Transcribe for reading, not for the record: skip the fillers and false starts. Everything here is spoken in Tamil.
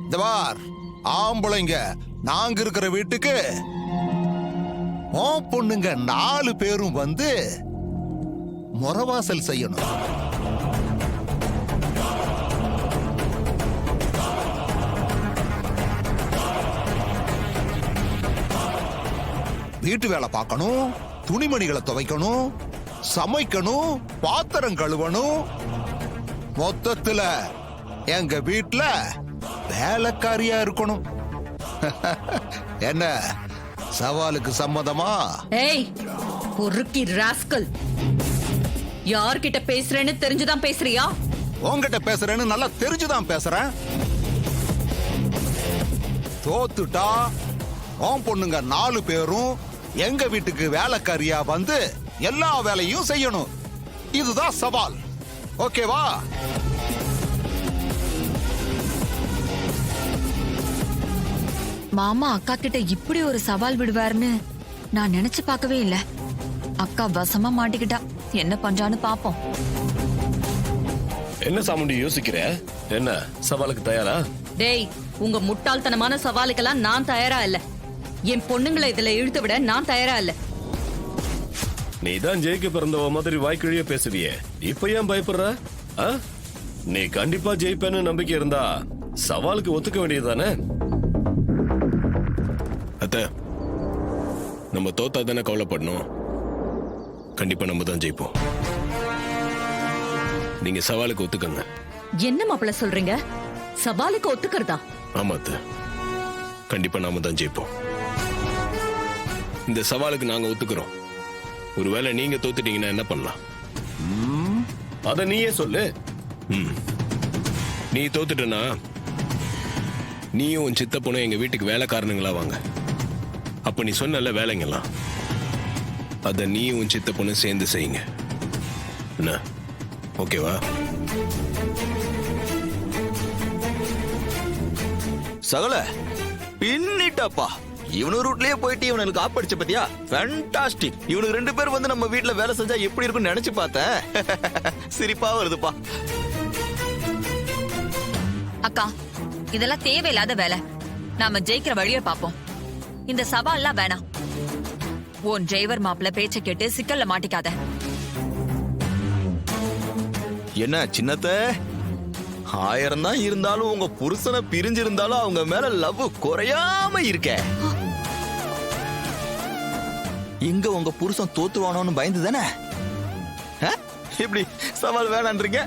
இந்த பார், ஆம்பளைங்க நாங்க இருக்கிற வீட்டுக்கு உன் பொண்ணுங்க 4 பேரும் வந்து முறவாசல் செய்யணும். வீட்டு வேலை பார்க்கணும், துணிமணிகளை துவைக்கணும், சமைக்கணும், பாத்திரம் கழுவணும். மொத்தத்துல எங்க வீட்டுல வேலைக்காரியா இருக்கணும். என்ன சவாலுக்கு சம்மதமா? ஏய் பொறுக்கி ராஸ்கல், யார்கிட்ட பேசுறேன்னு தெரிஞ்சுதான் பேசுறியா? உன்கிட்ட பேசுறேன்னு நல்லா தெரிஞ்சுதான் பேசுறேன். தோத்துட்டா உன் பொண்ணுங்க 4 பேரும் எங்க வீட்டுக்கு வேலைக்காரியா வந்து எல்லா வேலையும் செய்யணும். இதுதான் சவால். ஓகேவா? மாமா அக்கா கிட்ட இப்படி ஒரு சவால் விடுவாருன்னு நான் நினைச்சு பார்க்கவே இல்ல. அக்கா வசமா மாட்டிக்கிட்டா. என்ன பண்றான்னு பாப்போம். என்ன சாமுண்டி யோசிக்கிற? என்ன சவாலுக்கு தயாரா? டேய், உங்க முட்டாள்தனமான சவாலுக்கெல்லாம் நான் தயாரா இல்ல. என் பொண்ணுங்களை இதுல இழுத்து விட நான் தயாரா இல்ல. நீ தான் ஜெயிக்க பிறந்தவ மாதிரி வாய்க்கிழிய பேசுவியே, இப்ப ஏன் பயப்படுற? நீ கண்டிப்பா ஜெயிப்பேன்னு நம்பிக்கை இருந்தா சவாலுக்கு ஒத்துக்க வேண்டியதுதானே? அத்த, நம்ம தோத்தா தானே கவலைப்படணும். கண்டிப்பா நம்ம தான் ஜெயிப்போம். நீங்க சவாலுக்கு ஒத்துக்கங்க. என்ன மாப்பிள்ள சொல்றீங்க? சவாலுக்கு ஒத்துக்கிறதா? ஆமா அத்த, கண்டிப்பா நாம தான் ஜெயிப்போம். இந்த சவாலுக்கு நாங்க ஒத்துக்கிறோம். ஒருவேளை நீங்க தோத்துட்டீங்கன்னா என்ன பண்ணலாம்? அத நீயே சொல்லு. நீ தோத்துட்டனா நீயும் உன் சித்த பொண்ணு எங்க வீட்டுக்கு வேலைக்காரனுங்களா வாங்க. அப்ப நீ சொன்னல வேலைங்கலாம், அத நீயும் உன் சித்த பொண்ணு சேர்ந்து செய்யுங்க. என்ன, ஓகேவா? சகல பின்னிட்டப்பா. இவனு ரூட்லயே போயிட்டு இவனுக்கு காப்படிச்ச பத்தியா? ஃபேண்டாஸ்டிக். இவனுக்கு 2 பேர் வந்து நம்ம வீட்டுல வேலை செஞ்சா எப்படி இருக்கும்னு நினைச்சு பார்த்தேன். சிரிப்பா வருதுப்பா. அக்கா, இதெல்லாம் தேவையில்லாத வேலை. நாம ஜெயிக்கிற வழியை பாப்போம். இந்த சவால்லாம் வேணாம். உன் டிரைவர் மாப்பிள்ள பேச்ச கேட்டு சிக்கல்ல மாட்டிக்காத. என்ன சின்னத்த, 1000 தான் இருந்தாலும் உங்க புருஷனை பிரிஞ்சிருந்தாலும் அவங்க மேல லவ் குறையாம இருக்க. எங்க உங்க புருஷன் தோத்துவானோன்னு பயந்து தானே இப்படி சவால் வேணான்றீங்க?